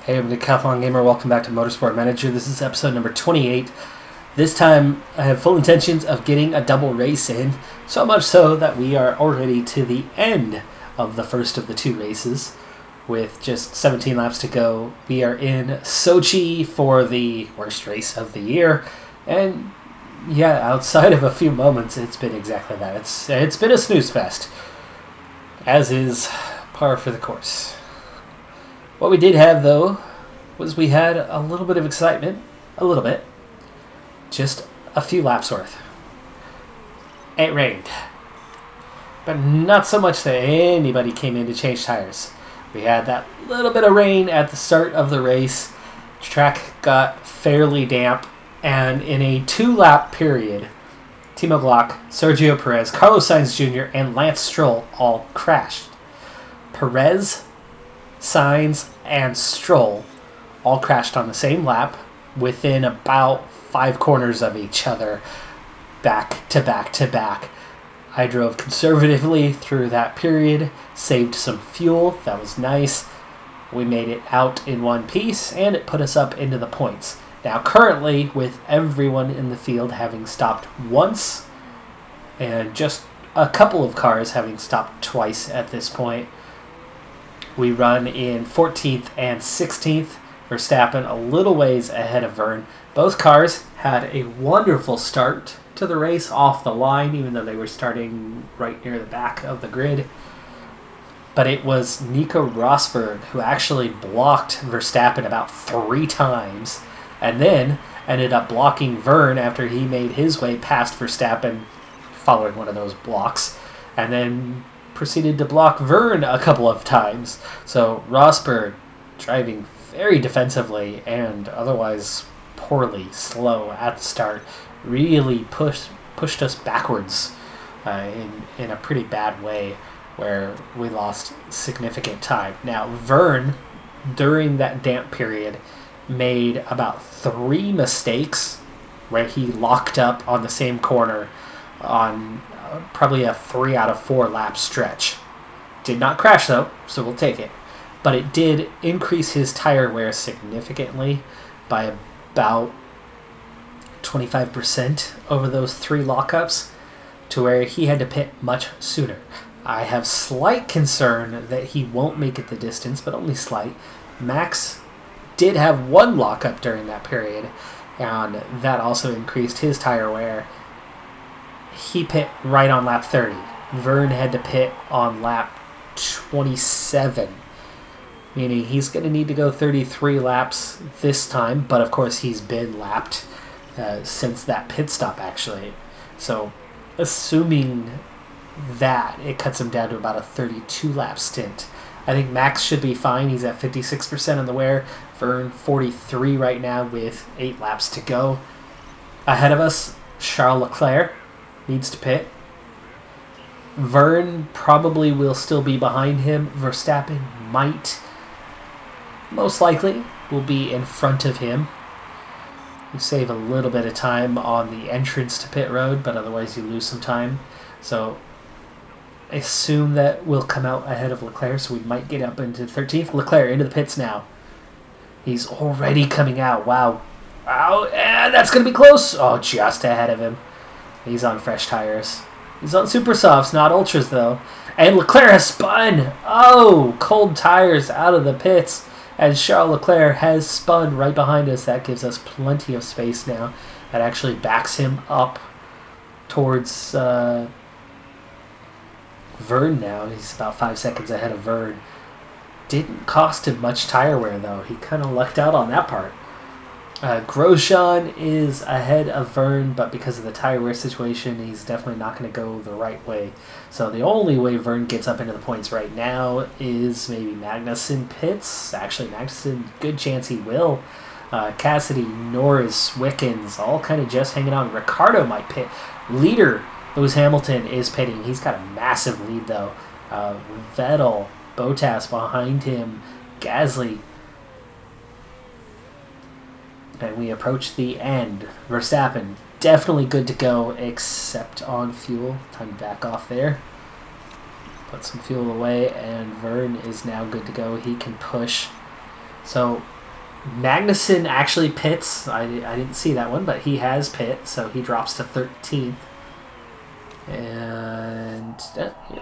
Hey, I'm Decathlon Gamer. Welcome back to Motorsport Manager. This is episode number 28. This time, I have full intentions of getting a double race in, so much so that we are already to the end of the first of the two races. With just 17 laps to go, we are in Sochi for the worst race of the year, and yeah, outside of a few moments, it's been exactly that. It's been a snooze fest, as is par for the course. What we did have, though, was we had a little bit of excitement. A little bit. Just a few laps worth. It rained. But not so much that anybody came in to change tires. We had that little bit of rain at the start of the race. The track got fairly damp. And in a 2-lap period, Timo Glock, Sergio Perez, Carlos Sainz Jr., and Lance Stroll all crashed. Perez, Sainz, and Stroll all crashed on the same lap within about 5 corners of each other, back to back to back. I drove conservatively through that period, saved some fuel, that was nice. We made it out in one piece, and it put us up into the points. Now currently, with everyone in the field having stopped once, and just a couple of cars having stopped twice at this point, we run in 14th and 16th. Verstappen a little ways ahead of Vern. Both cars had a wonderful start to the race off the line, even though they were starting right near the back of the grid. But it was Nico Rosberg who actually blocked Verstappen about 3 times, and then ended up blocking Vern after he made his way past Verstappen following one of those blocks, and then proceeded to block Vern a couple of times. So Rosberg driving very defensively and otherwise poorly, slow at the start, really pushed us backwards in a pretty bad way, where we lost significant time. Now Vern, during that damp period, made about 3 mistakes where he locked up on the same corner on probably a 3 out of 4 lap stretch. Did not crash though, so we'll take it. But it did increase his tire wear significantly by about 25% over those 3 lockups, to where he had to pit much sooner. I have slight concern that he won't make it the distance, but only slight. Max did have 1 lockup during that period, and that also increased his tire wear. He pit right on lap 30. Vern had to pit on lap 27, meaning he's going to need to go 33 laps this time, but of course he's been lapped since that pit stop, actually. So assuming that, it cuts him down to about a 32-lap stint. I think Max should be fine. He's at 56% on the wear. Vern 43 right now with 8 laps to go. Ahead of us, Charles Leclerc needs to pit. Vern probably will still be behind him. Verstappen might, most likely, will be in front of him. You save a little bit of time on the entrance to pit road, but otherwise you lose some time. So I assume that we'll come out ahead of Leclerc, so we might get up into 13th. Leclerc into the pits now. He's already coming out. Wow, and that's going to be close. Oh, just ahead of him. He's on fresh tires. He's on super softs, not ultras though. And Leclerc has spun. Oh, cold tires out of the pits. And Charles Leclerc has spun right behind us. That gives us plenty of space now. That actually backs him up towards Vern now. He's about 5 seconds ahead of Vern. Didn't cost him much tire wear though. He kind of lucked out on that part. Grosjean is ahead of Vern, but because of the tire wear situation, he's definitely not going to go the right way. So the only way Vern gets up into the points right now is maybe Magnussen pits. Actually, Magnussen, good chance he will. Cassidy, Norris, Wickens, all kind of just hanging on. Ricciardo might pit. Leader, Lewis Hamilton, is pitting. He's got a massive lead, though. Vettel, Bottas behind him, Gasly. And we approach the end. Verstappen, definitely good to go, except on fuel. Time to back off there. Put some fuel away, and Vern is now good to go. He can push So Magnussen actually pits. I didn't see that one, but he has pit, so he drops to 13th. And,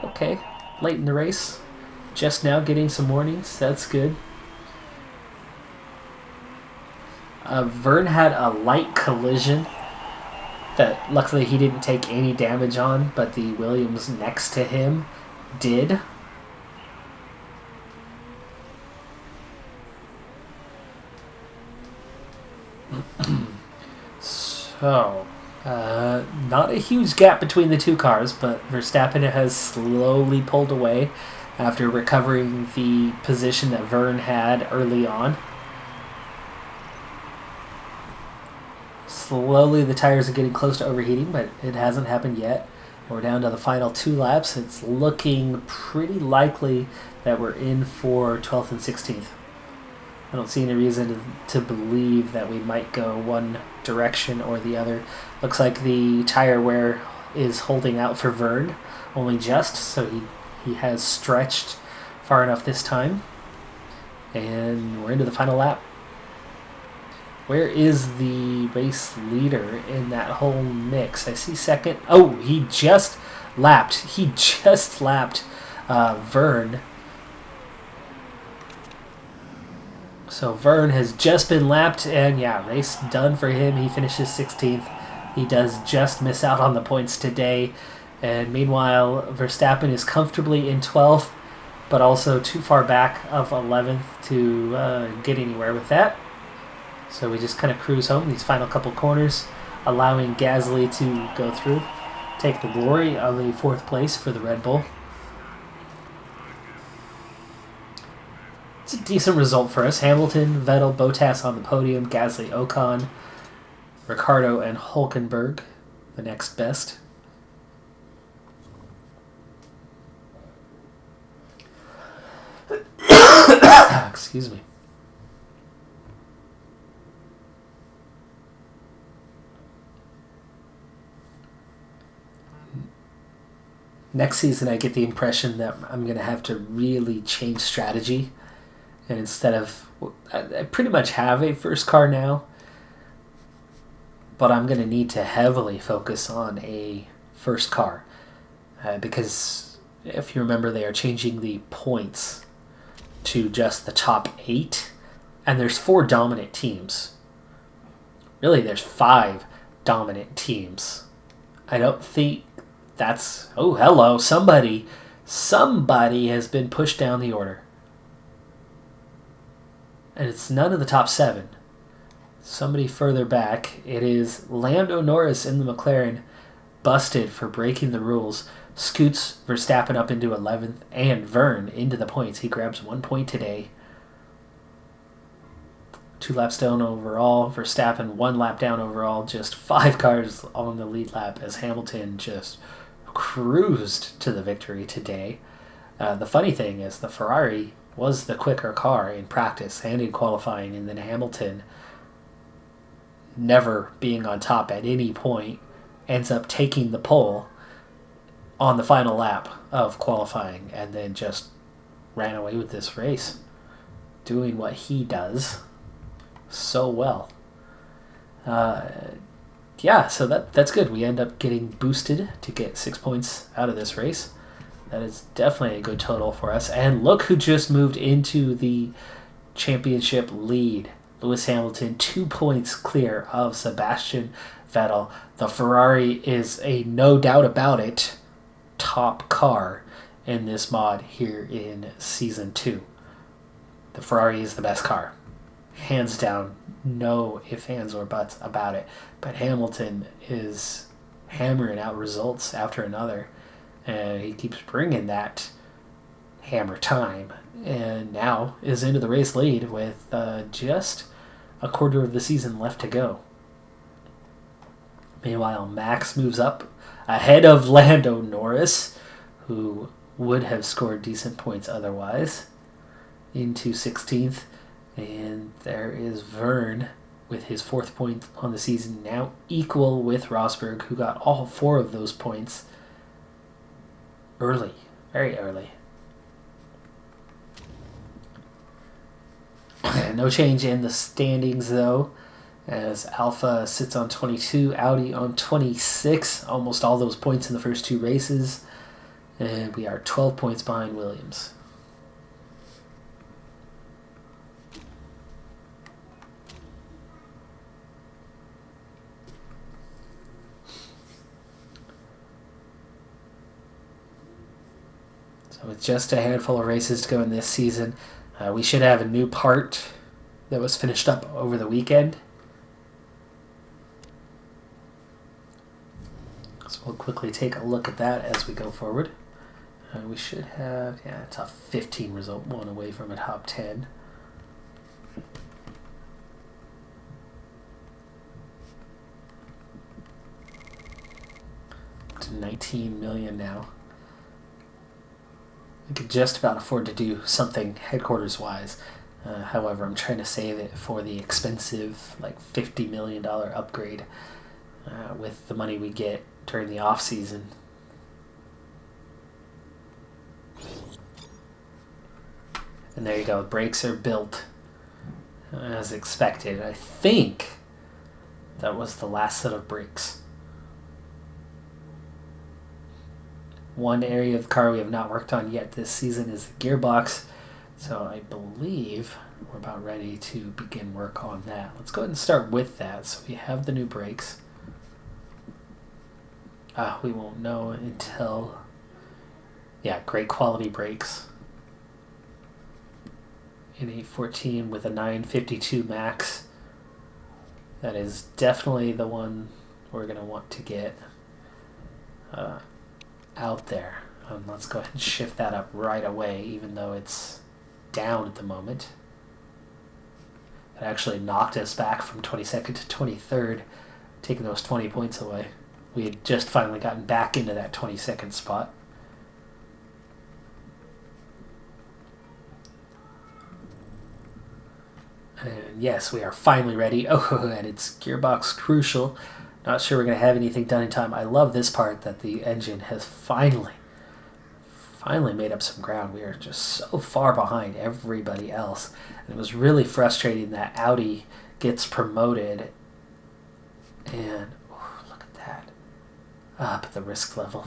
okay, late in the race. Just now getting some warnings. That's good. Vern had a light collision that luckily he didn't take any damage on, but the Williams next to him did. So, not a huge gap between the two cars, but Verstappen has slowly pulled away after recovering the position that Vern had early on. Slowly the tires are getting close to overheating, but it hasn't happened yet. We're down to the final 2 laps. It's looking pretty likely that we're in for 12th and 16th. I don't see any reason to believe that we might go one direction or the other. Looks like the tire wear is holding out for Vern, only just, so he has stretched far enough this time. And we're into the final lap. Where is the race leader in that whole mix? I see second. Oh, he just lapped. Vern. So Vern has just been lapped, and yeah, race done for him. He finishes 16th. He does just miss out on the points today. And meanwhile, Verstappen is comfortably in 12th, but also too far back of 11th to get anywhere with that. So we just kind of cruise home these final couple corners, allowing Gasly to go through, take the glory of a 4th place for the Red Bull. It's a decent result for us. Hamilton, Vettel, Bottas on the podium, Gasly, Ocon, Ricciardo, and Hülkenberg, the next best. Excuse me. Next season, I get the impression that I'm going to have to really change strategy. And instead of... I pretty much have a first car now. But I'm going to need to heavily focus on a first car. Because if you remember, they are changing the points to just the top 8. And there's 4 dominant teams. Really, there's 5 dominant teams. I don't think... That's... Oh, hello, somebody has been pushed down the order. And it's none of the top 7. Somebody further back. It is Lando Norris in the McLaren, busted for breaking the rules. Scoots Verstappen up into 11th, and Vern into the points. He grabs 1 point today. 2 laps down overall. Verstappen 1 lap down overall. Just 5 cars on the lead lap as Hamilton just cruised to the victory today. The funny thing is the Ferrari was the quicker car in practice and in qualifying, and then Hamilton, never being on top at any point, ends up taking the pole on the final lap of qualifying and then just ran away with this race, doing what he does so well. Yeah, so that's good. We end up getting boosted to get 6 points out of this race. That is definitely a good total for us. And look who just moved into the championship lead. Lewis Hamilton, 2 points clear of Sebastian Vettel. The Ferrari is a no doubt about it top car in this mod here in Season 2. The Ferrari is the best car. Hands down, no ifs, ands, or buts about it. But Hamilton is hammering out results after another. And he keeps bringing that hammer time. And now is into the race lead with just a quarter of the season left to go. Meanwhile, Max moves up ahead of Lando Norris, who would have scored decent points otherwise, into 16th. And there is Vern with his 4th point on the season, now equal with Rosberg, who got all 4 of those points early, very early. No change in the standings, though, as Alpha sits on 22, Audi on 26, almost all those points in the first two races, and we are 12 points behind Williams. So with just a handful of races to go in this season, we should have a new part that was finished up over the weekend. So we'll quickly take a look at that as we go forward. We should have, it's a 15 result, one away from a top 10. To 19 million now. I could just about afford to do something headquarters-wise. However, I'm trying to save it for the expensive, like $50 million upgrade with the money we get during the off-season. And there you go. Brakes are built as expected. I think that was the last set of brakes. One area of the car we have not worked on yet this season is the gearbox. So I believe we're about ready to begin work on that. Let's go ahead and start with that. So we have the new brakes. We won't know until... Yeah, great quality brakes. In 814 with a 952 max. That is definitely the one we're going to want to get out there. Let's go ahead and shift that up right away, even though it's down at the moment. It actually knocked us back from 22nd to 23rd, taking those 20 points away. We had just finally gotten back into that 22nd spot. And yes, we are finally ready. Oh, and it's gearbox crucial. Not sure we're going to have anything done in time. I love this part that the engine has finally made up some ground. We are just so far behind everybody else. And it was really frustrating that Audi gets promoted. And look at that. Up at the risk level.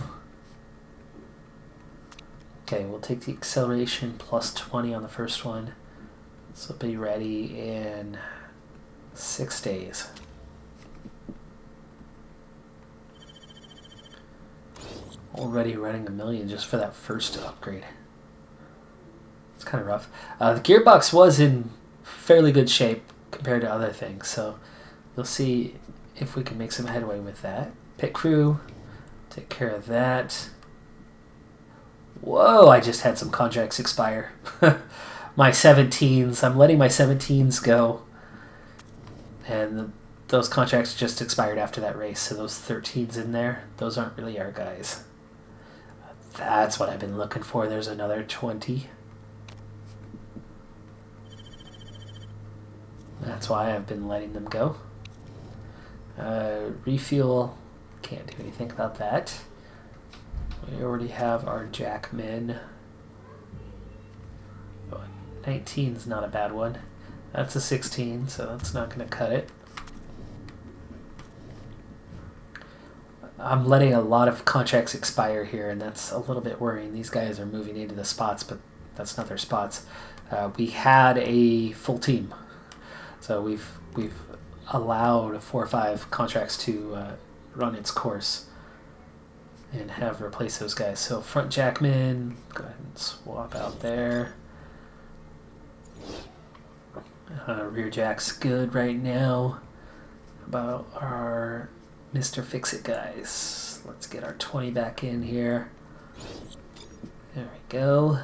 Okay, we'll take the acceleration plus 20 on the first one. This will be ready in 6 days. Already running $1 million just for that first upgrade. It's kind of rough. The gearbox was in fairly good shape compared to other things, so we'll see if we can make some headway with that. Pit crew, take care of that. Whoa, I just had some contracts expire. My 17s, I'm letting my 17s go. And those contracts just expired after that race, so those 13s in there, those aren't really our guys. That's what I've been looking for. There's another 20. That's why I've been letting them go. Refuel, can't do anything about that. We already have our jackmen. 19 is not a bad one. That's a 16, so that's not going to cut it. I'm letting a lot of contracts expire here, and that's a little bit worrying. These guys are moving into the spots, but that's not their spots. We had a full team, so we've allowed 4 or 5 contracts to run its course and have replaced those guys. So front jackman, go ahead and swap out there. Rear jack's good right now. About our Mr. Fix-It guys. Let's get our 20 back in here. There we go.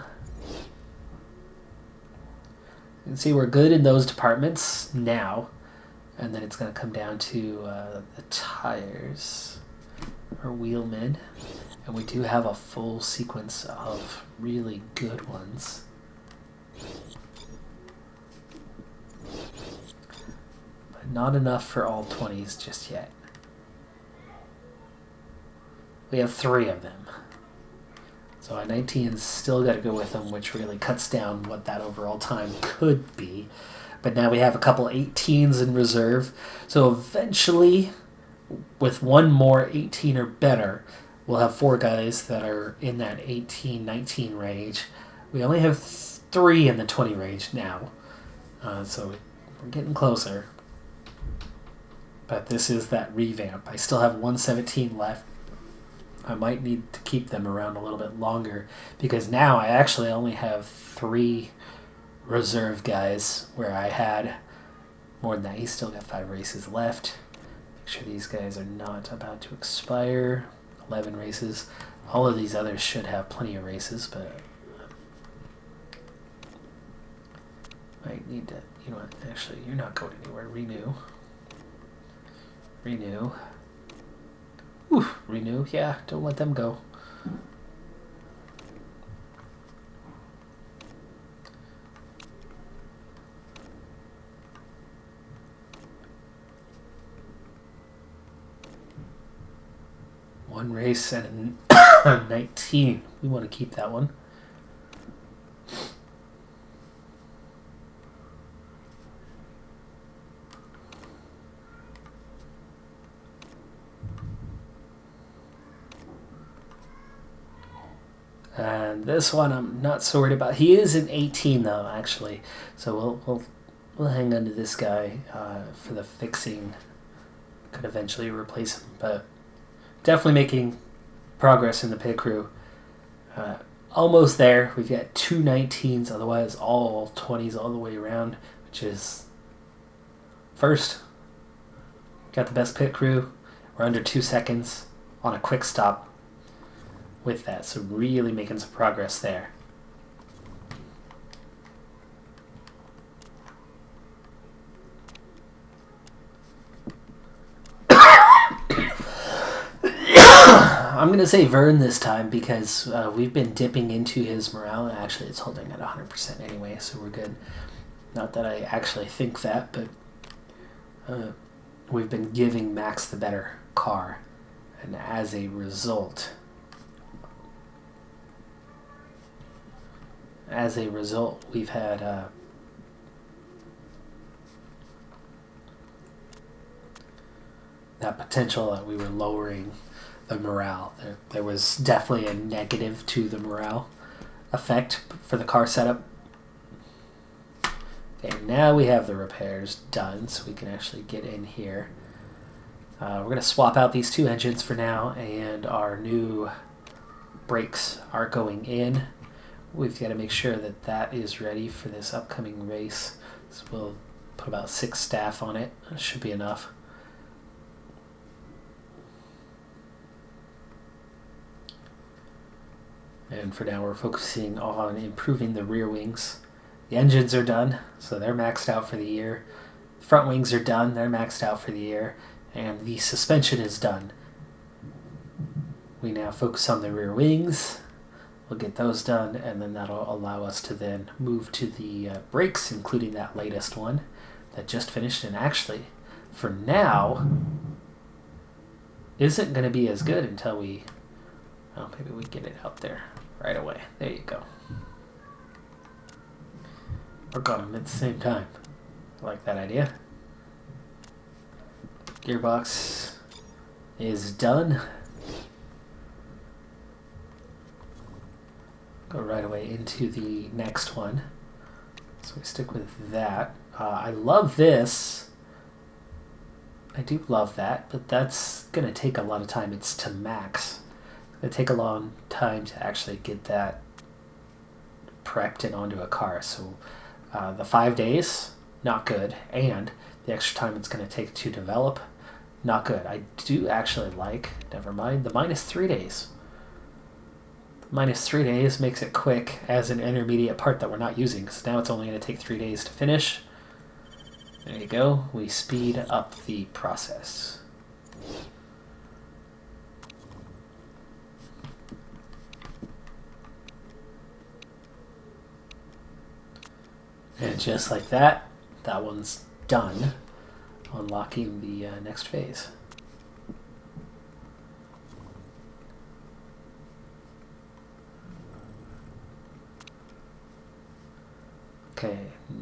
You can see we're good in those departments now. And then it's going to come down to the tires. Our wheelmen. And we do have a full sequence of really good ones. But not enough for all 20s just yet. We have 3 of them. So a 19's still got to go with them, which really cuts down what that overall time could be. But now we have a couple 18s in reserve. So eventually, with one more 18 or better, we'll have 4 guys that are in that 18-19 range. We only have 3 in the 20 range now. So we're getting closer. But this is that revamp. I still have 117 left. I might need to keep them around a little bit longer because now I actually only have 3 reserve guys where I had more than that. He's still got 5 races left. Make sure these guys are not about to expire. 11 races. All of these others should have plenty of races, but I need to, you know what, actually, you're not going anywhere. Renew. Ooh, renew, yeah, don't let them go. One race and a 19. We want to keep that one. And this one I'm not so worried about. He is an 18 though, actually. So we'll hang on to this guy for the fixing. Could eventually replace him, but definitely making progress in the pit crew. Almost there. We've got 2 19s, otherwise all 20s all the way around, which is first. Got the best pit crew. We're under 2 seconds on a quick stop with that, so really making some progress there. I'm going to say Vern this time because we've been dipping into his morale, and actually it's holding at 100% anyway, so we're good. Not that I actually think that, but we've been giving Max the better car, and as a result, we've had that potential that we were lowering the morale. There was definitely a negative to the morale effect for the car setup. Okay, now we have the repairs done, so we can actually get in here. We're going to swap out these 2 engines for now, and our new brakes are going in. We've got to make sure that that is ready for this upcoming race. So we'll put about 6 staff on it. That should be enough. And for now, we're focusing on improving the rear wings. The engines are done, so they're maxed out for the year. Front wings are done, they're maxed out for the year. And the suspension is done. We now focus on the rear wings. We'll get those done, and then that'll allow us to then move to the brakes, including that latest one that just finished. And actually, for now, isn't going to be as good until we... Oh, maybe we get it out there right away. There you go. Work on them at the same time. I like that idea. Gearbox is done. Go right away into the next one. So we stick with that. I love this. I do love that, but that's going to take a lot of time. It's to max. It's going to take a long time to actually get that prepped and onto a car. So the 5 days, not good. And the extra time it's going to take to develop, not good. I do actually like, never mind, the -3 days. -3 days makes it quick as an intermediate part that we're not using, because now it's only going to take 3 days to finish. There you go. We speed up the process. And just like that, that one's done, unlocking the next phase.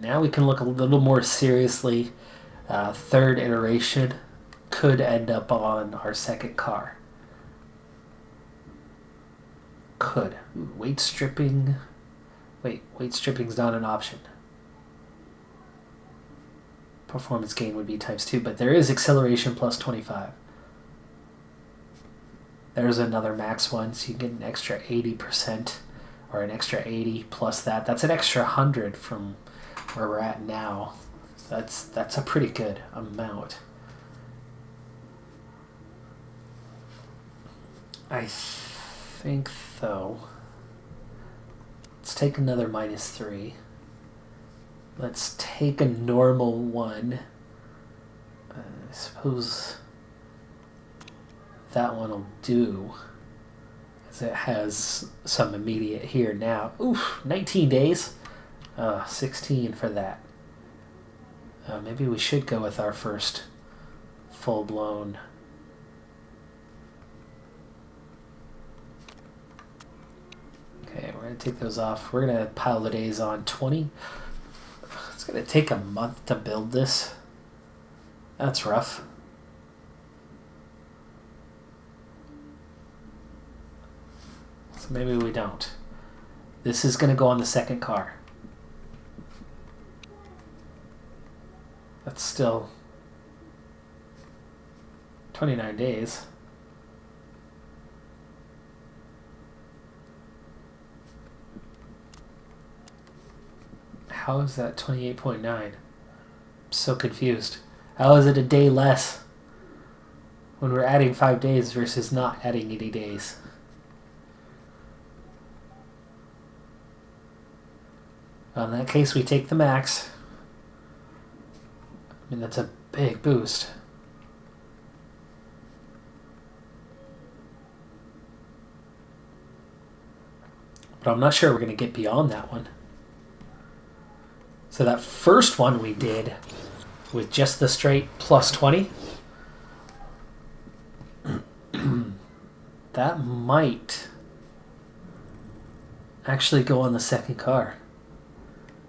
now we can look a little more seriously. Third iteration could end up on our second car. Could. Ooh, weight stripping. Wait, weight stripping's not an option. Performance gain would be ×2, but there is acceleration plus 25. There's another max one, so you get an extra 80%, or an extra 80 plus that. That's an extra 100 from where we're at now. That's a pretty good amount. I think, though, let's take another -3. Let's take a normal one. I suppose that one will do, as it has some immediate here now. Oof, 19 days. 16 for that. Maybe we should go with our first full-blown. Okay, we're going to take those off. We're going to pile the days on 20. It's going to take a month to build this. That's rough. So maybe we don't. This is going to go on the second car. That's still 29 days. How is that 28.9? I'm so confused. How is it a day less when we're adding 5 days versus not adding any days? Well, in that case, we take the max. I mean, that's a big boost. But I'm not sure we're going to get beyond that one. So that first one we did with just the straight plus 20, that might actually go on the second car.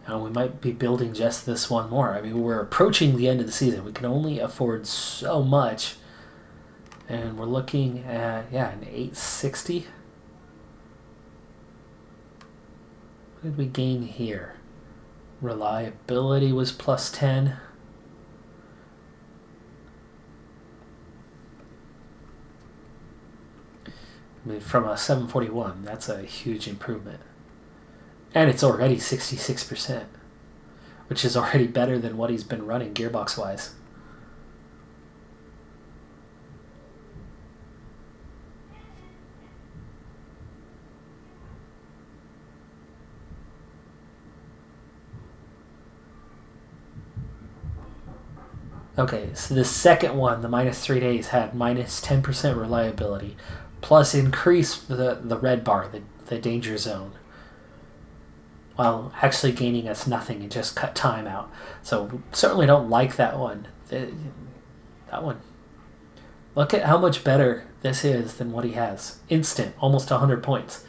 And we might be building just this one more. I mean, we're approaching the end of the season. We can only afford so much. And we're looking at, an 860. What did we gain here? Reliability was plus 10. I mean, from a 741, that's a huge improvement. And it's already 66%, which is already better than what he's been running gearbox-wise. Okay, so the second one, the -3 days, had -10% reliability, plus increase the red bar, the danger zone, while actually gaining us nothing and just cut time out. So certainly don't like that one. That one. Look at how much better this is than what he has. Instant, almost 100 points,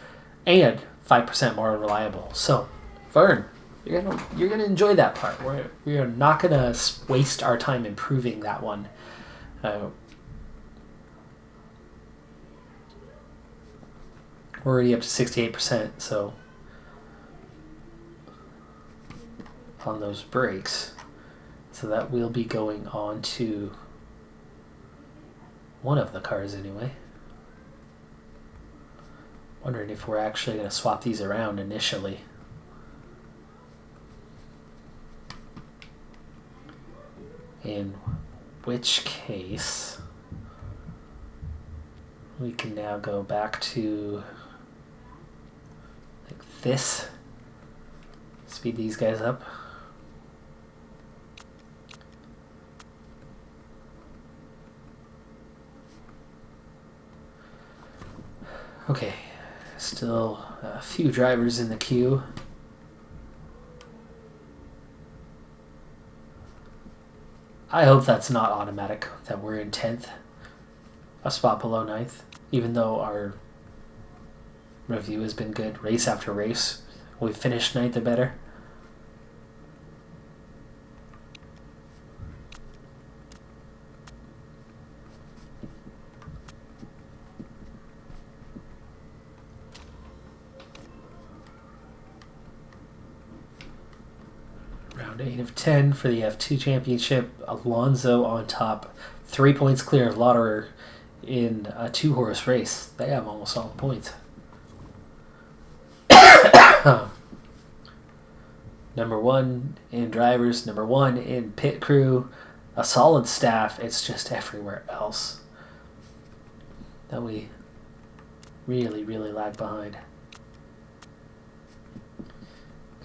and 5% more reliable. So, Vern, you're gonna enjoy that part. We are not gonna waste our time improving that one. We're already up to 68%, so on those brakes, so that will be going on to one of the cars anyway. Wondering if we're actually going to swap these around initially. In which case, we can now go back to like this. Speed these guys up. Okay, still a few drivers in the queue. I hope that's not automatic, that we're in 10th, a spot below 9th, even though our review has been good race after race. We've finished 9th or better. Round 8 of 10 for the F2 Championship. Alonso on top, 3 points clear of Lauderer in a 2-horse race. They have almost all the points. Number 1 in drivers, number 1 in pit crew, a solid staff. It's just everywhere else that we really, really lag behind.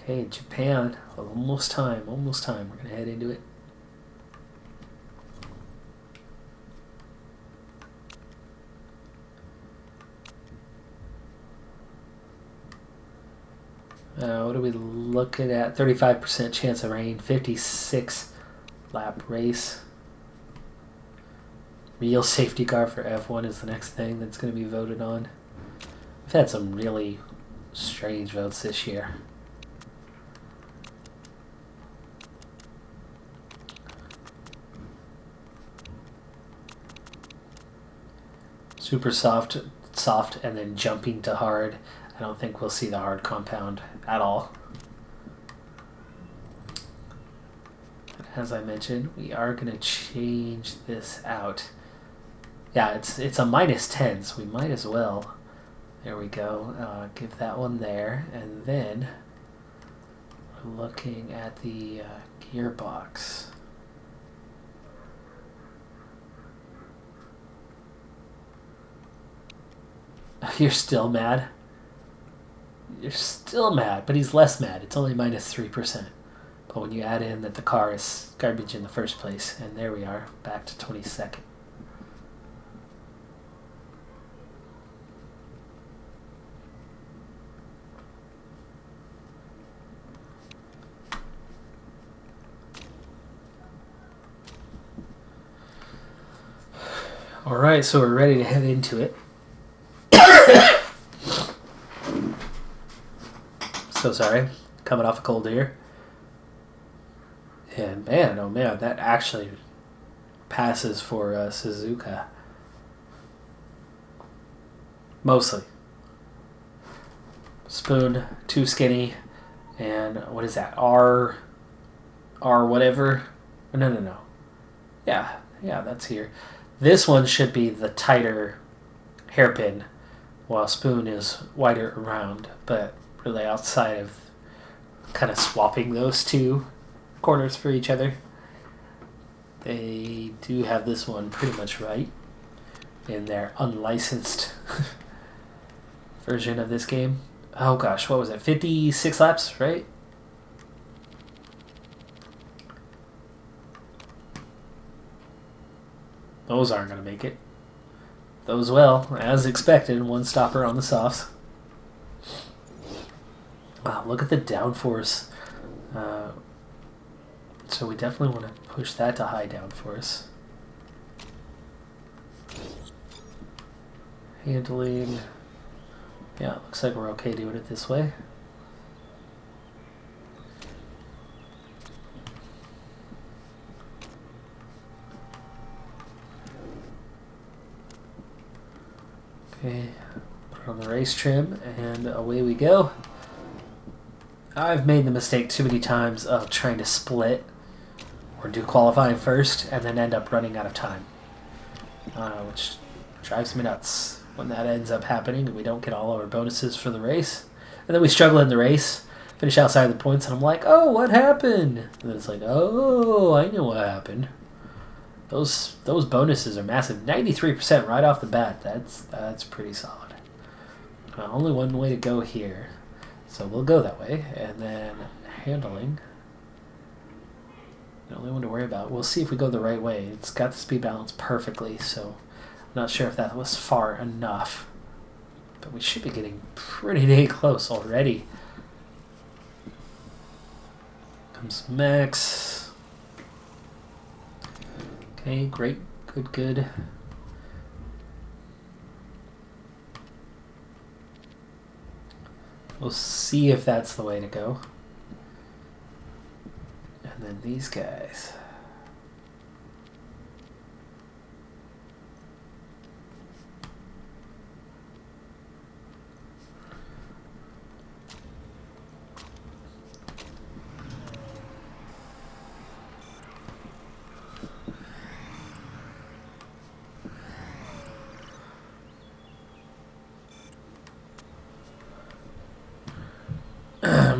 Okay, Japan, almost time. We're going to head into it. What are we looking at? 35% chance of rain, 56 lap race. Real safety car for F1 is the next thing that's going to be voted on. We've had some really strange votes this year. Super soft, and then jumping to hard. I don't think we'll see the hard compound at all. As I mentioned, we are going to change this out. Yeah, it's a -10, so we might as well. There we go. Give that one there. And then we're looking at the gearbox. You're still mad? You're still mad, but he's less mad. It's only -3%. But when you add in that the car is garbage in the first place, and there we are, back to 22nd. All right, so we're ready to head into it. So sorry, coming off a cold here. And man, oh man, that actually passes for Suzuka. Mostly. Spoon, too skinny, and what is that? R whatever? No. Yeah, that's here. This one should be the tighter hairpin, while Spoon is wider around, but really outside of kind of swapping those two corners for each other. They do have this one pretty much right in their unlicensed version of this game. Oh gosh, what was it? 56 laps, right? Those aren't going to make it. Those will, as expected, one stopper on the softs. Wow, look at the downforce. So we definitely want to push that to high downforce. Handling. Yeah, looks like we're okay doing it this way. Okay, put on the race trim, and away we go. I've made the mistake too many times of trying to split or do qualifying first and then end up running out of time, which drives me nuts when that ends up happening and we don't get all our bonuses for the race. And then we struggle in the race, finish outside the points, and I'm like, oh, what happened? And then it's like, oh, I know what happened. Those bonuses are massive. 93% right off the bat. That's pretty solid. Only one way to go here. So we'll go that way, and then handling, the only one to worry about. We'll see if we go the right way. It's got the speed balance perfectly, so I'm not sure if that was far enough. But we should be getting pretty dang close already. Comes Max. Okay, great, good. We'll see if that's the way to go. And then these guys.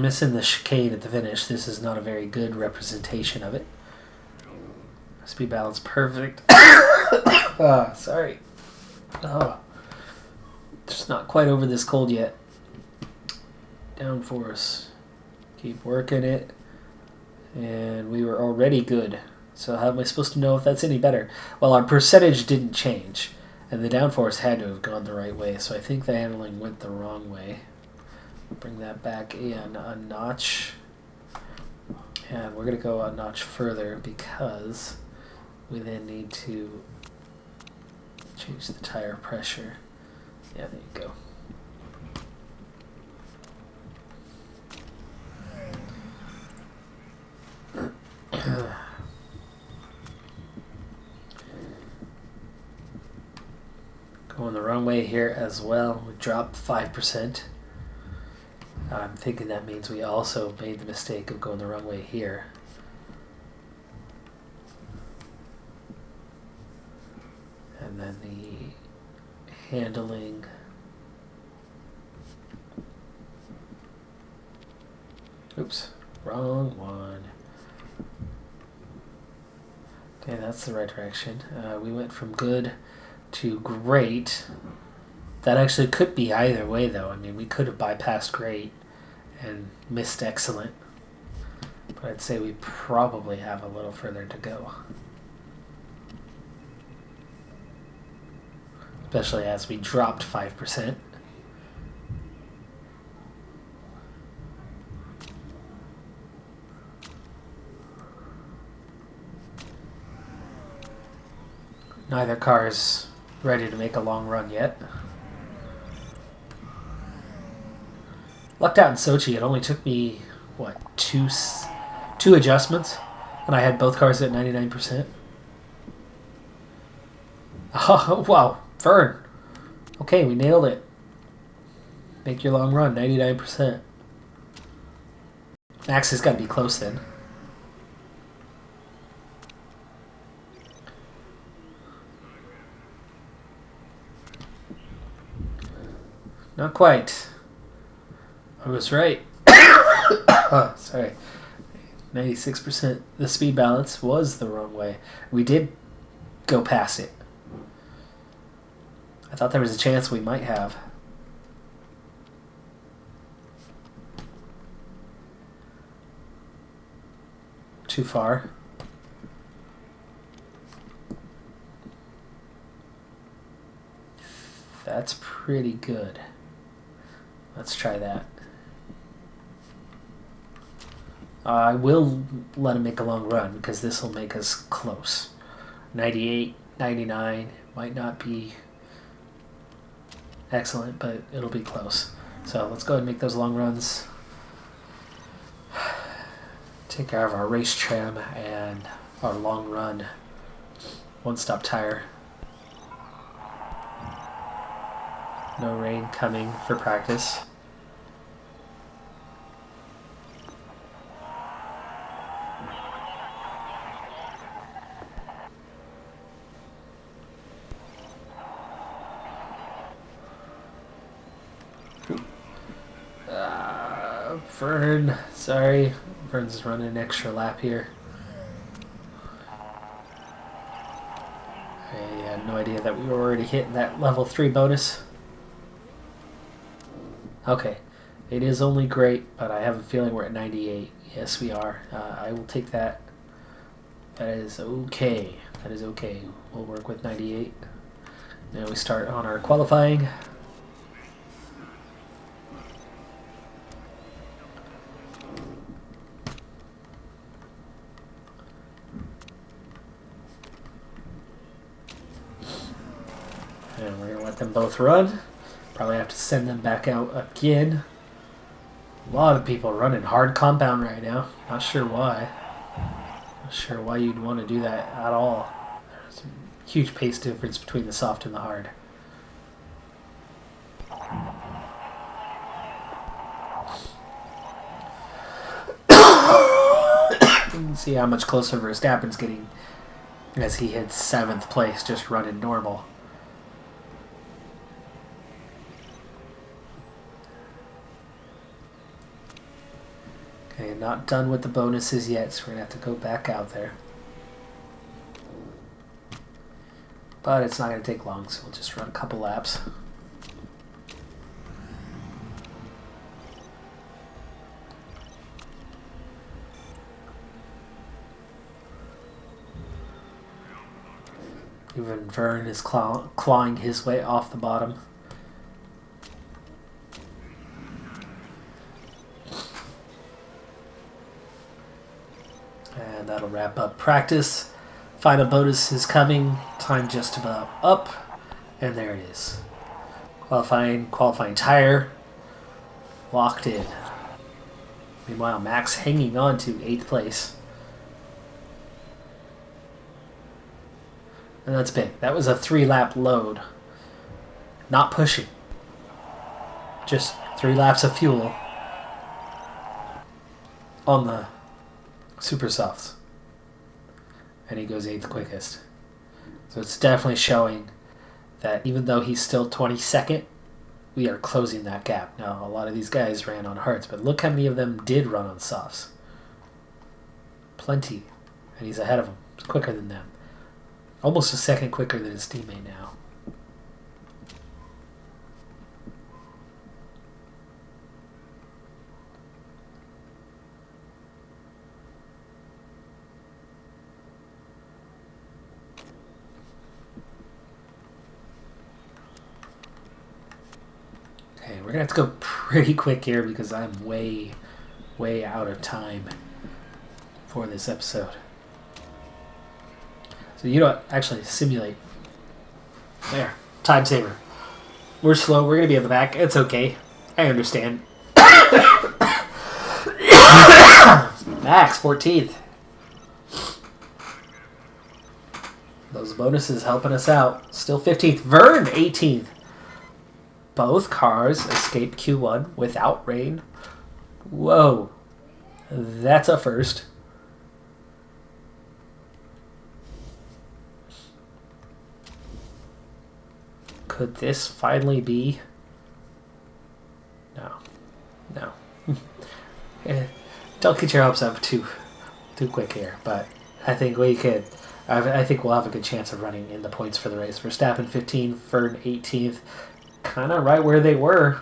missing the chicane at the finish. This is not a very good representation of it. Speed balance perfect. Sorry. Oh, just not quite over this cold yet. Downforce. Keep working it. And we were already good. So how am I supposed to know if that's any better? Well, our percentage didn't change. And the downforce had to have gone the right way. So I think the handling went the wrong way. Bring that back in a notch. And we're going to go a notch further because we then need to change the tire pressure. Yeah, there you go. Going the wrong way here as well. We dropped 5%. I'm thinking that means we also made the mistake of going the wrong way here. And then the handling. Oops, wrong one. Okay, that's the right direction. We went from good to great. That actually could be either way, though. I mean, we could have bypassed great and missed excellent. But I'd say we probably have a little further to go. Especially as we dropped 5%. Neither car is ready to make a long run yet. Lucked out in Sochi. It only took me, what, two adjustments? And I had both cars at 99%. Oh, wow. Vern. Okay, we nailed it. Make your long run, 99%. Max has got to be close then. Not quite. I was right. Oh, sorry. 96%. The speed balance was the wrong way. We did go past it. I thought there was a chance we might have. Too far. That's pretty good. Let's try that. I will let him make a long run because this will make us close. 98, 99 might not be excellent, but it'll be close. So let's go ahead and make those long runs. Take care of our race trim and our long run one-stop tire. No rain coming for practice. Vern, sorry. Vern's running an extra lap here. I had no idea that we were already hitting that level 3 bonus. Okay, it is only great, but I have a feeling we're at 98. Yes, we are. I will take that. That is okay. That is okay. We'll work with 98. Now we start on our qualifying. And we're going to let them both run. Probably have to send them back out again. A lot of people running hard compound right now. Not sure why. Not sure why you'd want to do that at all. There's a huge pace difference between the soft and the hard. You can see how much closer Verstappen's getting as he hits 7th place just running normal. Okay, not done with the bonuses yet, so we're going to have to go back out there. But it's not going to take long, so we'll just run a couple laps. Even Vern is clawing his way off the bottom. And that'll wrap up practice. Final bonus is coming. Time just about up. And there it is. Qualifying tire. Locked in. Meanwhile, Max hanging on to 8th place. And that's big. That was a 3-lap load. Not pushing. Just 3 laps of fuel on the super softs. And he goes 8th quickest. So it's definitely showing that even though he's still 22nd, we are closing that gap. Now, a lot of these guys ran on hards, but look how many of them did run on softs. Plenty. And he's ahead of them. He's quicker than them. Almost a second quicker than his teammate now. Okay, we're going to have to go pretty quick here because I'm way out of time for this episode. So you don't actually simulate. There. Time saver. We're slow. We're going to be at the back. It's okay. I understand. Max, 14th. Those bonuses helping us out. Still 15th. Vern, 18th. Both cars escaped Q1 without rain. Whoa. That's a first. Could this finally be? No. Don't get your hopes up too quick here, but I think we could. I think we'll have a good chance of running in the points for the race. Verstappen 15th, Vern 18th, kind of right where they were.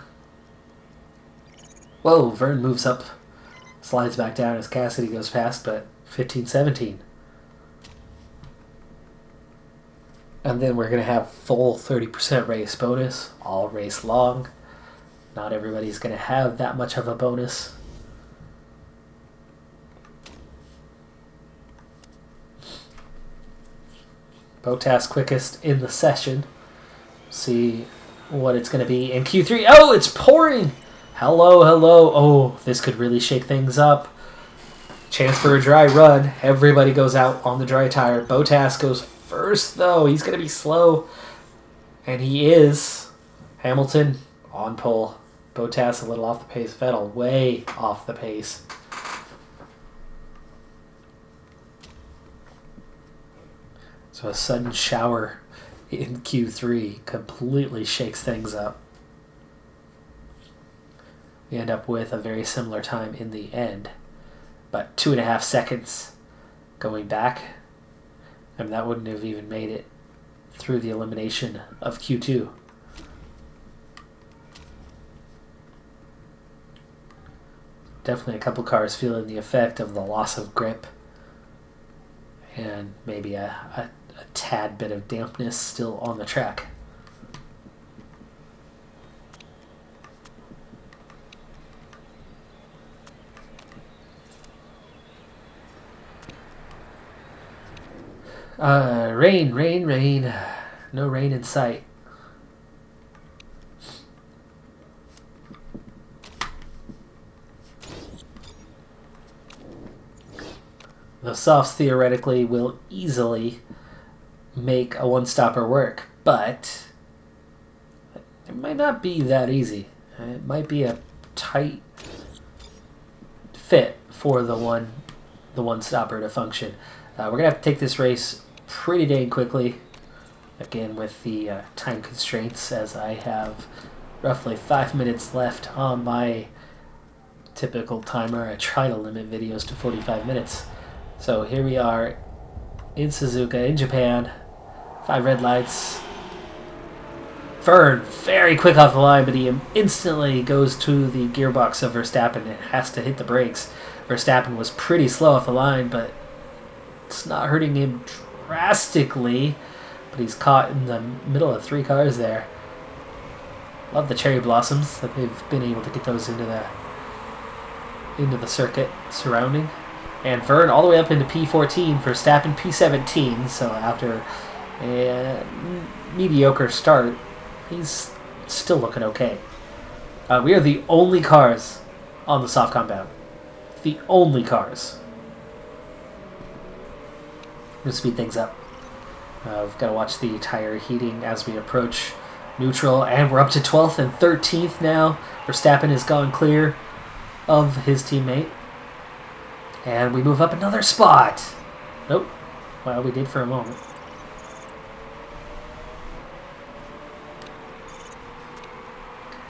Whoa, Vern moves up, slides back down as Cassidy goes past, but 15-17. And then we're going to have full 30% race bonus, all race long. Not everybody's going to have that much of a bonus. Bottas quickest in the session. See what it's going to be in Q3. Oh, it's pouring! Hello. Oh, this could really shake things up. Chance for a dry run. Everybody goes out on the dry tire. Bottas goes first, though. He's going to be slow. And he is. Hamilton on pole. Bottas a little off the pace. Vettel way off the pace. So a sudden shower in Q3 completely shakes things up. We end up with a very similar time in the end. But 2.5 seconds going back. I mean, that wouldn't have even made it through the elimination of Q2. Definitely a couple cars feeling the effect of the loss of grip. And maybe a tad bit of dampness still on the track. Rain. No rain in sight. The softs theoretically will easily make a one-stopper work, but it might not be that easy. It might be a tight fit for the one-stopper to function. We're going to have to take this race pretty dang quickly, again with the time constraints, as I have roughly 5 minutes left on my typical timer. I try to limit videos to 45 minutes. So here we are in Suzuka, in Japan. 5 red lights. Vern, very quick off the line, but he instantly goes to the gearbox of Verstappen and has to hit the brakes. Verstappen was pretty slow off the line, but it's not hurting him drastically. But he's caught in the middle of 3 cars there. Love the cherry blossoms that they've been able to get those into the circuit surrounding. And Vern all the way up into P14, Verstappen P17. So after a mediocre start, he's still looking okay. We are the only cars on the soft compound. The only cars. We're going to speed things up. We've got to watch the tire heating as we approach neutral. And we're up to 12th and 13th now. Verstappen has gone clear of his teammate. And we move up another spot. Nope. Well, we did for a moment.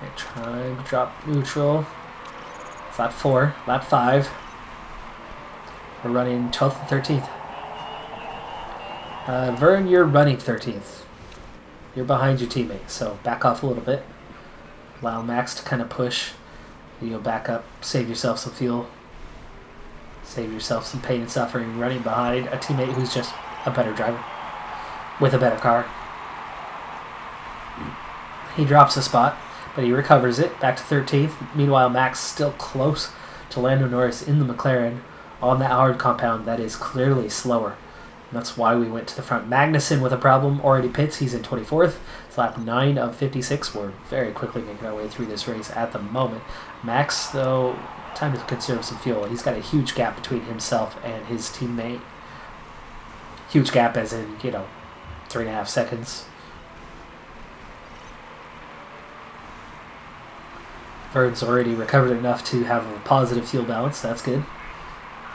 Okay, trying to drop neutral. Lap 4, lap 5. We're running 12th and 13th. Vern, you're running 13th. You're behind your teammate, so back off a little bit. Allow Max to kind of push. You go back up, save yourself some fuel. Save yourself some pain and suffering running behind a teammate who's just a better driver with a better car. He drops a spot, but he recovers it back to 13th. Meanwhile, Max still close to Lando Norris in the McLaren on that hard compound that is clearly slower. And that's why we went to the front. Magnussen with a problem already pits. He's in 24th. It's lap 9 of 56. We're very quickly making our way through this race at the moment. Max, though, time to conserve some fuel. He's got a huge gap between himself and his teammate. Huge gap as in, 3.5 seconds. Vern's already recovered enough to have a positive fuel balance. That's good.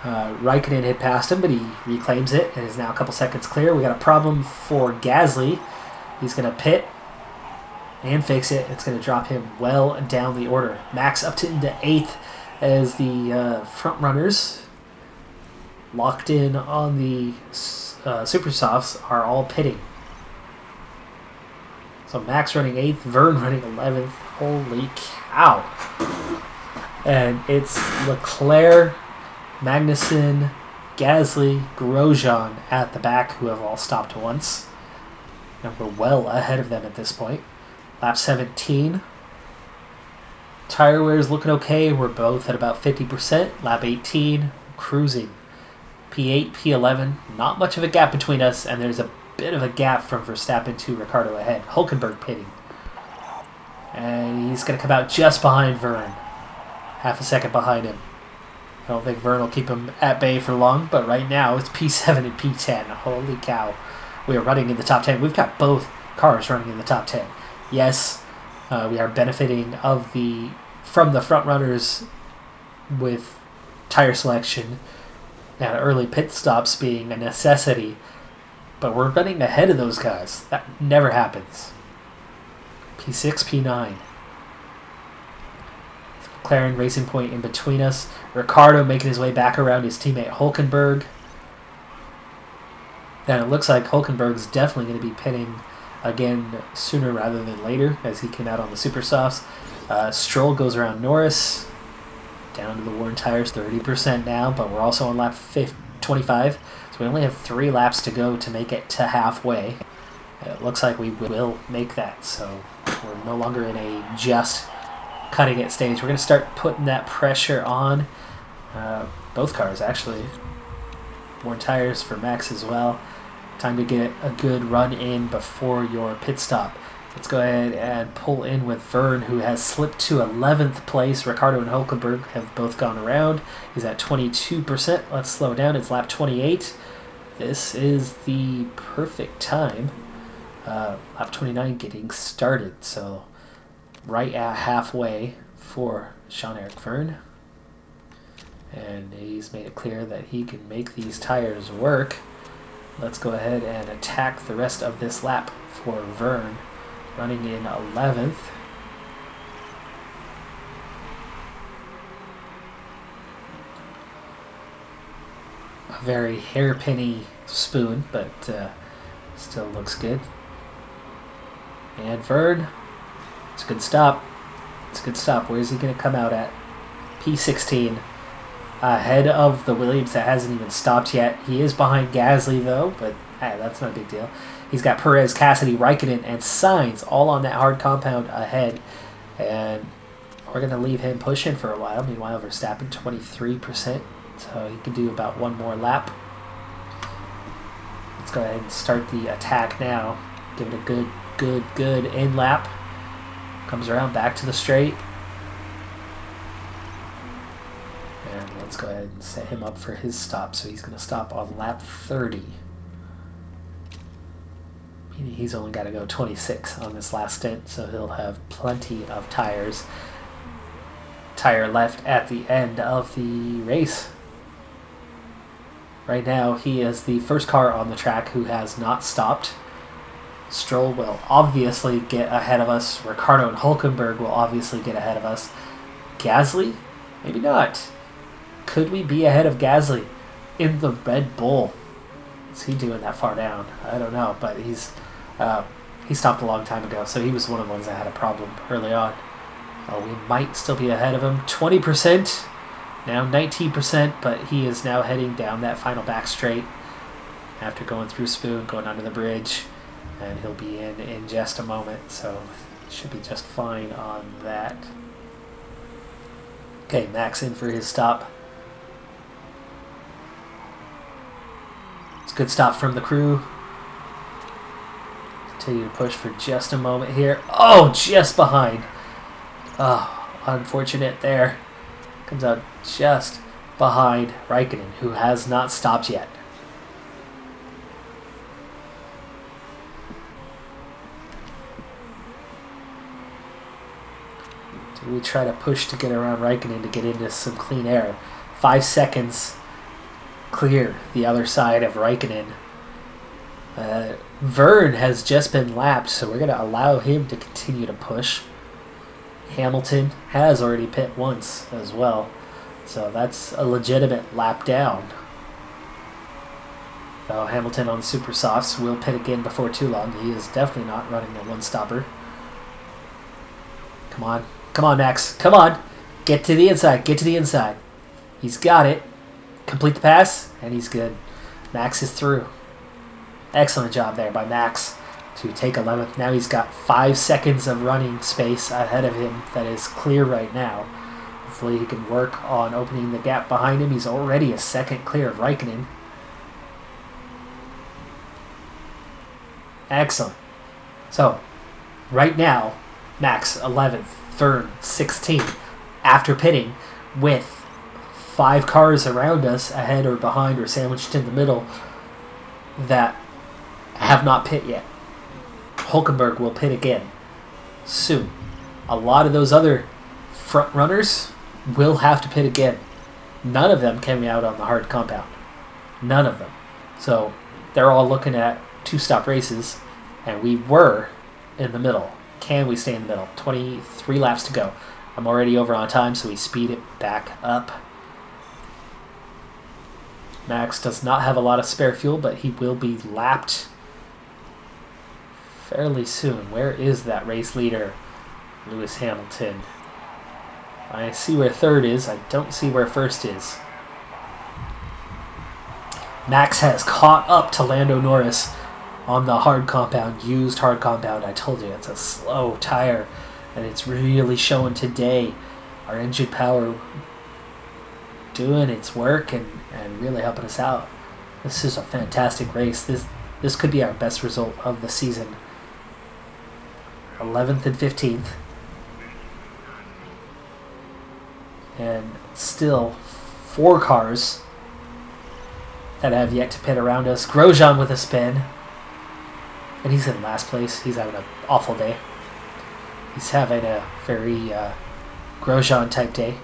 Raikkonen had passed him, but he reclaims it and is now a couple seconds clear. We got a problem for Gasly. He's going to pit and fix it. It's going to drop him well down the order. Max up to into 8th as the front runners locked in on the Super Softs are all pitting. So Max running 8th, Vern running 11th. Holy cow. And it's Leclerc, Magnussen, Gasly, Grosjean at the back, who have all stopped once. And we're well ahead of them at this point. Lap 17. Tire wear is looking okay. We're both at about 50%. Lap 18, cruising. P8, P11, not much of a gap between us, and there's a bit of a gap from Verstappen to Ricciardo ahead. Hülkenberg pitting. And he's going to come out just behind Vern. Half a second behind him. I don't think Vern will keep him at bay for long, but right now it's P7 and P10. Holy cow. We are running in the top 10. We've got both cars running in the top 10. Yes, we are benefiting from the front runners with tire selection and early pit stops being a necessity, but we're running ahead of those guys. That never happens. P6, P9. McLaren Racing Point in between us. Ricciardo making his way back around his teammate Hülkenberg. And it looks like Hülkenberg's definitely going to be pitting again sooner rather than later as he came out on the Super Softs. Stroll goes around Norris. Down to the worn tires, 30% now, but we're also on lap 25. So we only have 3 laps to go to make it to halfway. It looks like we will make that, so we're no longer in a just cutting it stage. We're going to start putting that pressure on both cars, actually. Worn tires for Max as well. Time to get a good run in before your pit stop. Let's go ahead and pull in with Vern, who has slipped to 11th place. Ricciardo and Hülkenberg have both gone around. He's at 22%. Let's slow down. It's lap 28. This is the perfect time. Lap 29 getting started. So right at halfway for Jean-Eric Vern. And he's made it clear that he can make these tires work. Let's go ahead and attack the rest of this lap for Vern, running in 11th. very hairpinny Spoon, but still looks good. And Vern, it's a good stop. It's a good stop. Where's he going to come out at? P16. Ahead of the Williams that hasn't even stopped yet. He is behind Gasly, though, but hey, that's not a big deal. He's got Perez, Cassidy, Raikkonen, and Sainz all on that hard compound ahead. And we're going to leave him pushing for a while. Meanwhile, Verstappen, 23%. So he can do about one more lap. Let's go ahead and start the attack now. Give it a good in lap. Comes around back to the straight. And let's go ahead and set him up for his stop. So he's going to stop on lap 30. Meaning he's only got to go 26 on this last stint, so he'll have plenty of tire left at the end of the race. Right now, he is the first car on the track who has not stopped. Stroll will obviously get ahead of us. Ricciardo and Hülkenberg will obviously get ahead of us. Gasly? Maybe not. Could we be ahead of Gasly in the Red Bull? What's he doing that far down? I don't know, but he stopped a long time ago, so he was one of the ones that had a problem early on. We might still be ahead of him. 20%, now 19%, but he is now heading down that final back straight after going through Spoon, going under the bridge, and he'll be in just a moment, so should be just fine on that. Okay, Max in for his stop. It's a good stop from the crew. Continue to push for just a moment here. Oh, just behind. Oh, unfortunate there. Comes out just behind Raikkonen, who has not stopped yet. Do we try to push to get around Raikkonen to get into some clean air? 5 seconds clear the other side of Raikkonen. Vern has just been lapped, so we're going to allow him to continue to push. Hamilton has already pit once as well, so that's a legitimate lap down. So Hamilton on the super softs will pit again before too long. He is definitely not running a one-stopper. Come on. Come on, Max. Come on. Get to the inside. Get to the inside. He's got it. Complete the pass, and he's good. Max is through. Excellent job there by Max to take 11th. Now he's got 5 seconds of running space ahead of him that is clear right now. Hopefully he can work on opening the gap behind him. He's already a second clear of Raikkonen. Excellent. So, right now, Max 11th, Vern 16th, after pitting with 5 cars around us, ahead or behind or sandwiched in the middle, that have not pit yet. Hülkenberg will pit again soon. A lot of those other front runners will have to pit again. None of them came out on the hard compound. None of them. So they're all looking at 2-stop races, and we were in the middle. Can we stay in the middle? 23 laps to go. I'm already over on time, so we speed it back up. Max does not have a lot of spare fuel, but he will be lapped fairly soon. Where is that race leader? Lewis Hamilton. I see where third is. I don't see where first is. Max has caught up to Lando Norris on the hard compound, used hard compound. I told you, it's a slow tire, and it's really showing today. Our engine power doing its work and really helping us out. This is a fantastic race. This could be our best result of the season. 11th and 15th. And still 4 cars that have yet to pit around us. Grosjean with a spin. And he's in last place. He's having an awful day. He's having a very Grosjean type day.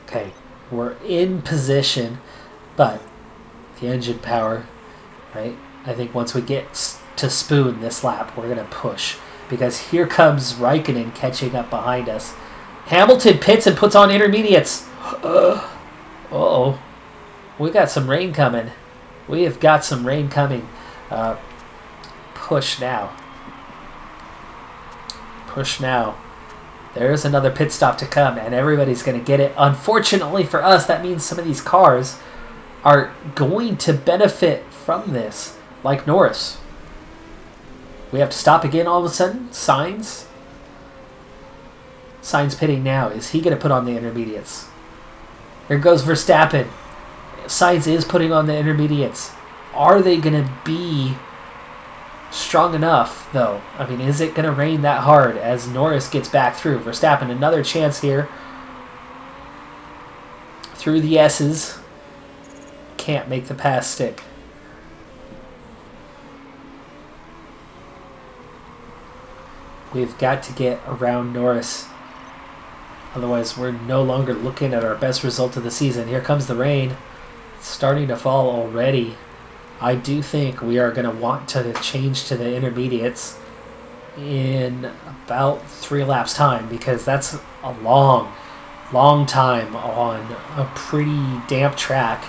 Okay, we're in position, but the engine power, right? I think once we get to Spoon this lap, we're going to push. because here comes Raikkonen catching up behind us. Hamilton pits and puts on intermediates. Uh-oh. We got some rain coming. We have got some rain coming. Push now. Push now. There's another pit stop to come, and everybody's going to get it. Unfortunately for us, that means some of these cars are going to benefit from this, like Norris. We have to stop again all of a sudden. Sainz pitting now. Is he going to put on the intermediates? Here goes Verstappen. Sainz is putting on the intermediates. Are they going to be strong enough, though? I mean, is it going to rain that hard as Norris gets back through? Verstappen, another chance here. Through the S's. Can't make the pass stick. We've got to get around Norris. Otherwise, we're no longer looking at our best result of the season. Here comes the rain. It's starting to fall already. I do think we are going to want to change to the intermediates in about 3 laps time, because that's a long time on a pretty damp track.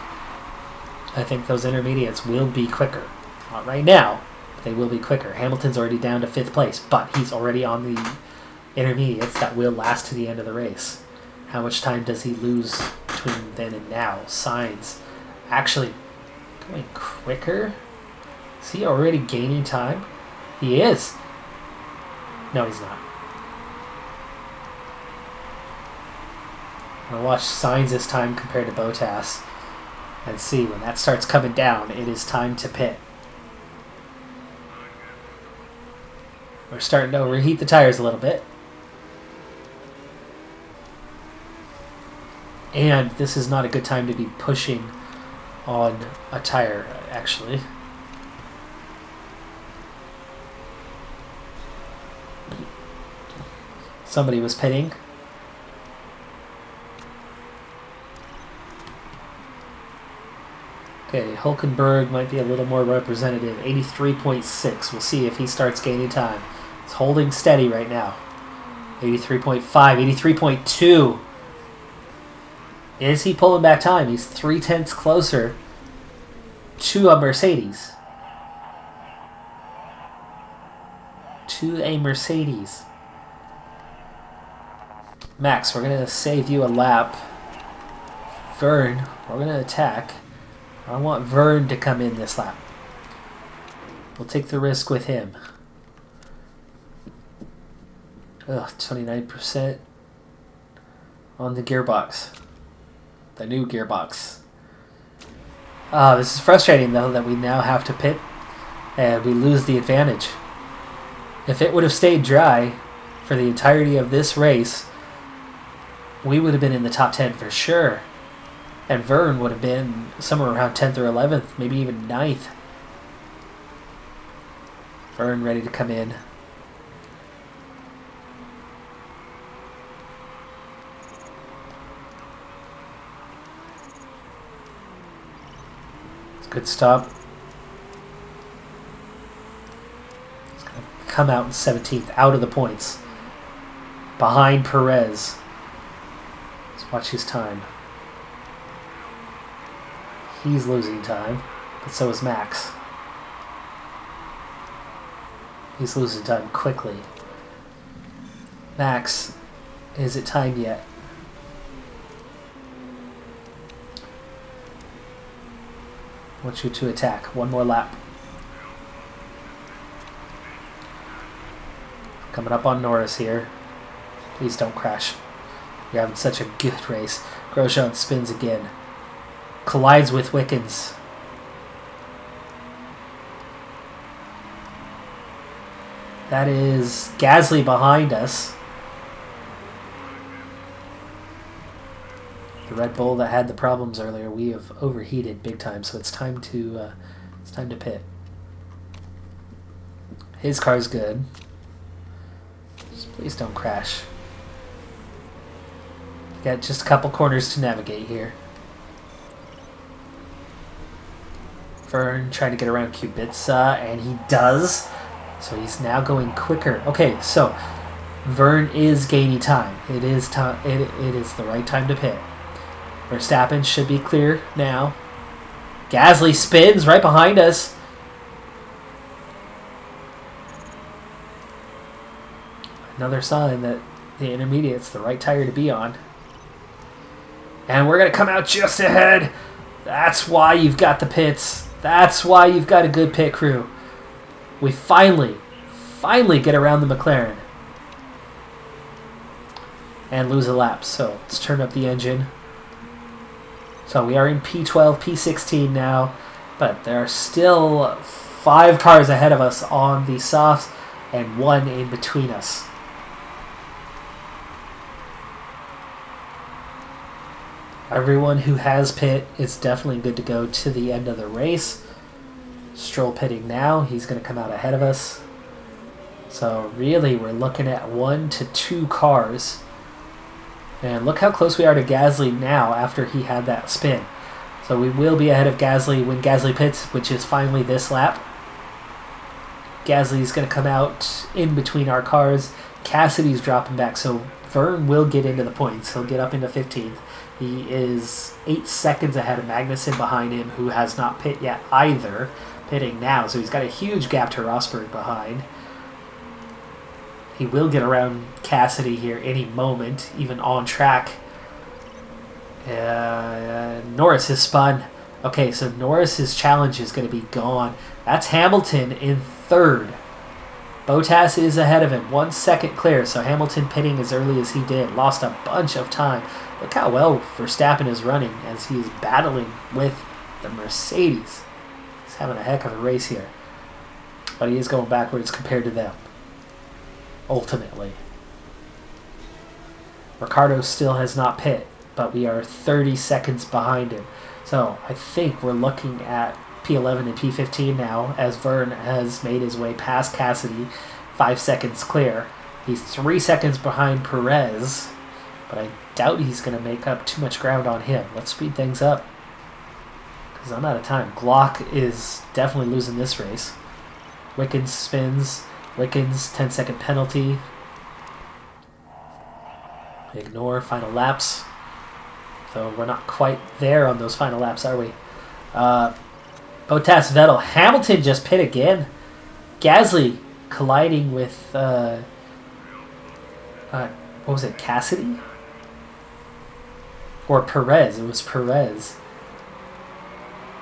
I think those intermediates will be quicker. Not right now, but they will be quicker. Hamilton's already down to 5th place, but he's already on the intermediates that will last to the end of the race. How much time does he lose between then and now? Sainz actually going quicker? Is he already gaining time? He is. No, he's not. I'm going to watch Sainz's time compared to Bottas and see when that starts coming down, it is time to pit. We're starting to overheat the tires a little bit. And this is not a good time to be pushing on a tire, actually. Somebody was pitting. Okay, Hulkenberg might be a little more representative. 83.6. We'll see if he starts gaining time. It's holding steady right now. 83.5, 83.2. Is he pulling back time? He's 0.3 closer to a Mercedes. Max, we're going to save you a lap. Vern, we're going to attack. I want Vern to come in this lap. We'll take the risk with him. Ugh, 29% on the gearbox. The new gearbox. This is frustrating, though, that we now have to pit and we lose the advantage. If it would have stayed dry for the entirety of this race, we would have been in the top 10 for sure. And Vern would have been somewhere around 10th or 11th, maybe even 9th. Vern ready to come in. It's a good stop. It's going to come out in 17th, out of the points. Behind Perez. Let's watch his time. He's losing time, but so is Max. He's losing time quickly. Max, is it time yet? I want you to attack. One more lap. Coming up on Norris here. Please don't crash. You're having such a good race. Grosjean spins again. Collides with Wickens. That is Gasly behind us. The Red Bull that had the problems earlier, we have overheated big time, so it's time to pit. His car's good. Just please don't crash. Got just a couple corners to navigate here. Vern trying to get around Kubica, and he does. So he's now going quicker. Okay, so Vern is gaining time. It is the right time to pit. Verstappen should be clear now. Gasly spins right behind us. Another sign that the intermediate's the right tire to be on. And we're going to come out just ahead. That's why you've got the pits. That's why you've got a good pit crew. We finally get around the McLaren. And lose a lap. So let's turn up the engine. So we are in P12, P16 now. But there are still 5 cars ahead of us on the softs and 1 in between us. Everyone who has pit is definitely good to go to the end of the race. Stroll pitting now. He's going to come out ahead of us. So really we're looking at 1 to 2 cars. And look how close we are to Gasly now after he had that spin. So we will be ahead of Gasly when Gasly pits, which is finally this lap. Gasly's going to come out in between our cars. Cassidy's dropping back, so Vern will get into the points. He'll get up into 15th. He is 8 seconds ahead of Magnussen behind him, who has not pit yet either. Pitting now, so he's got a huge gap to Rosberg behind. He will get around Cassidy here any moment, even on track. Norris has spun. Okay, so Norris's challenge is going to be gone. That's Hamilton in 3rd. Bottas is ahead of him, 1 second clear, so Hamilton pitting as early as he did. Lost a bunch of time. Look how well Verstappen is running as he is battling with the Mercedes. He's having a heck of a race here. But he is going backwards compared to them. Ultimately. Ricciardo still has not pit, but we are 30 seconds behind him. So I think we're looking at P11 and P15 now, as Vern has made his way past Cassidy, 5 seconds clear. He's 3 seconds behind Perez, but I doubt he's going to make up too much ground on him. Let's speed things up, because I'm out of time. Glock is definitely losing this race. Wickens spins. Wickens, 10-second penalty. Ignore final laps. So we're not quite there on those final laps, are we? Bottas, Vettel. Hamilton just pit again. Gasly colliding with, what was it, Cassidy? Or Perez. It was Perez.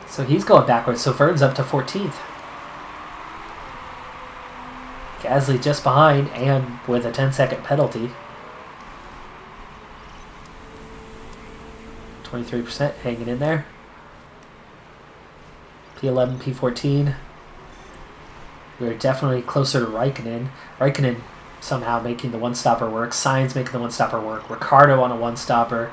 So he's going backwards. So Vern's up to 14th. Gasly just behind and with a 10-second penalty. 23% hanging in there. P11, P14. We're definitely closer to Raikkonen. Raikkonen somehow making the one-stopper work. Sainz making the one-stopper work. Ricciardo on a one-stopper.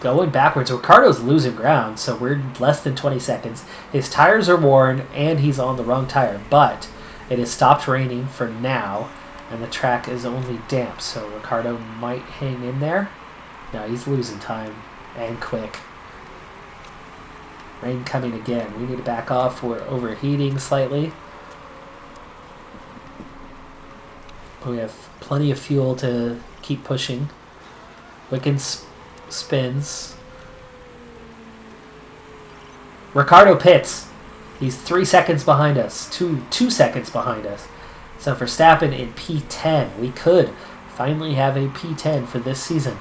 Going backwards. Ricciardo's losing ground, so we're less than 20 seconds. His tires are worn, and he's on the wrong tire. But it has stopped raining for now, and the track is only damp, so Ricciardo might hang in there. No, he's losing time, and quick. Rain coming again. We need to back off. We're overheating slightly. We have plenty of fuel to keep pushing. Wickens spins. Ricciardo pits. He's 3 seconds behind us. Two seconds behind us. So Verstappen in P10. We could finally have a P10 for this season.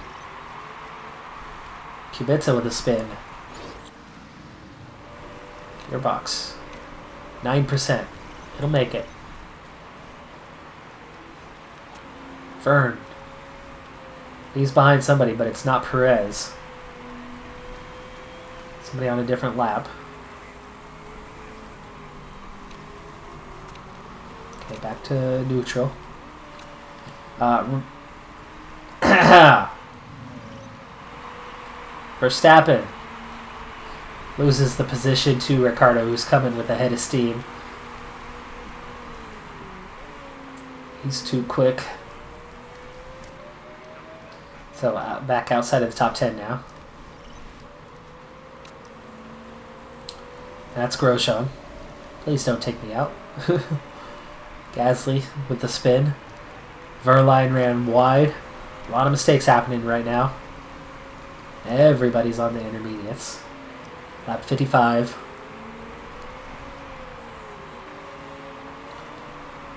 Kubica with a spin. Gearbox. 9%. It'll make it. Vern. He's behind somebody, but it's not Perez. Somebody on a different lap. Okay, back to neutral. Verstappen loses the position to Ricciardo, who's coming with a head of steam. He's too quick. So back outside of the top 10 now. That's Grosjean. Please don't take me out. Gasly with the spin. Verline ran wide. A lot of mistakes happening right now. Everybody's on the intermediates. Lap 55.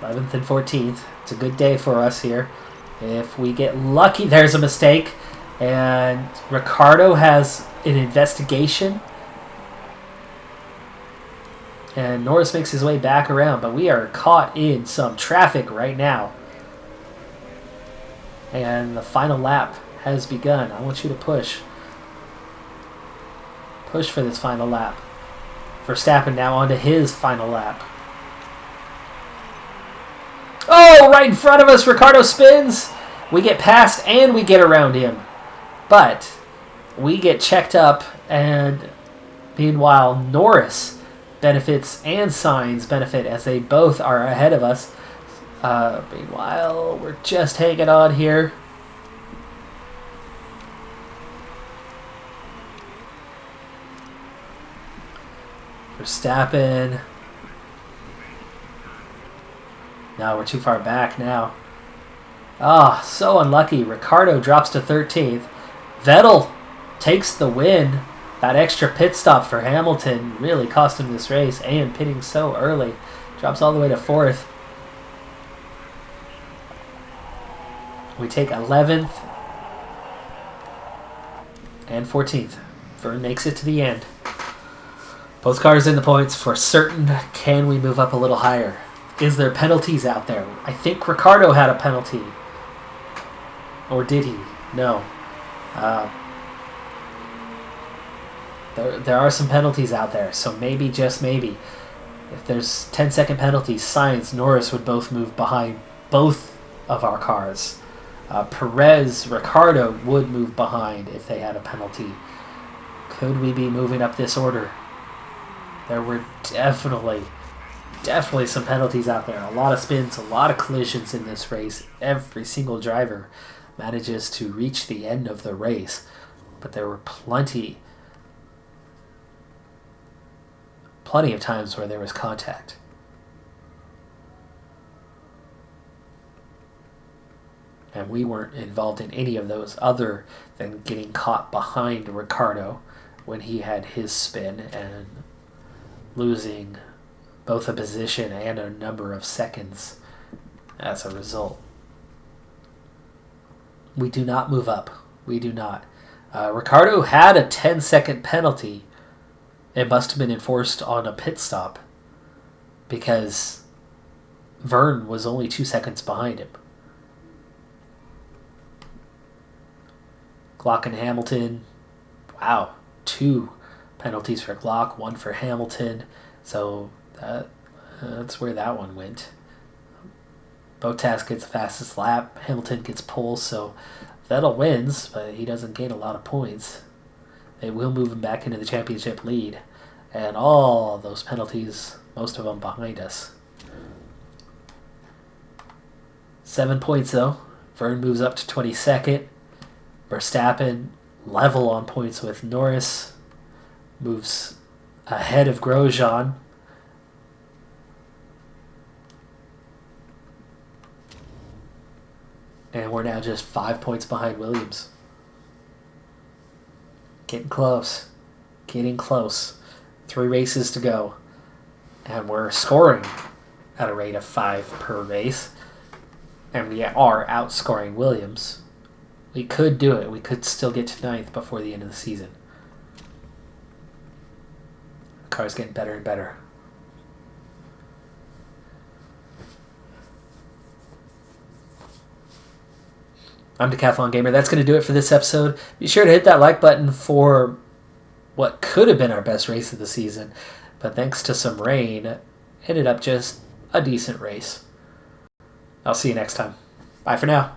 11th and 14th. It's a good day for us here. If we get lucky, there's a mistake. And Ricciardo has an investigation. And Norris makes his way back around. But we are caught in some traffic right now. And the final lap has begun. I want you to push. Push for this final lap. Verstappen now onto his final lap. Oh, right in front of us, Ricciardo spins. We get past and we get around him. But we get checked up, and meanwhile, Norris benefits and Sainz benefit as they both are ahead of us. Meanwhile, we're just hanging on here. Verstappen. No, we're too far back now. Ah, so unlucky. Ricciardo drops to 13th. Vettel takes the win. That extra pit stop for Hamilton really cost him this race, and pitting so early. Drops all the way to 4th. We take 11th and 14th. Vern makes it to the end. Both cars in the points for certain. Can we move up a little higher? Is there penalties out there? I think Ricciardo had a penalty. Or did he? No. There are some penalties out there, so maybe, just maybe, if there's 10-second penalties, Sainz, Norris would both move behind both of our cars. Perez, Ricciardo would move behind if they had a penalty. Could we be moving up this order? There were definitely some penalties out there. A lot of spins, a lot of collisions in this race. Every single driver manages to reach the end of the race. But there were plenty of times where there was contact. And we weren't involved in any of those other than getting caught behind Ricciardo when he had his spin and losing both a position and a number of seconds as a result. We do not move up. We do not. Ricciardo had a 10-second penalty. It must have been enforced on a pit stop because Vern was only 2 seconds behind him. Glock and Hamilton. Wow. 2 penalties for Glock, 1 for Hamilton. So that's where that one went. Bottas gets the fastest lap. Hamilton gets pole, so Vettel wins, but he doesn't gain a lot of points. It will move him back into the championship lead. And all those penalties, most of them behind us. 7 points, though. Vern moves up to 22nd. Verstappen level on points with Norris. Moves ahead of Grosjean. And we're now just 5 points behind Williams. Getting close. Getting close. 3 races to go. And we're scoring at a rate of 5 per race. And we are outscoring Williams. We could do it. We could still get to 9th before the end of the season. The car's getting better and better. I'm Decathlon Gamer. That's going to do it for this episode. Be sure to hit that like button for what could have been our best race of the season. But thanks to some rain, ended up just a decent race. I'll see you next time. Bye for now.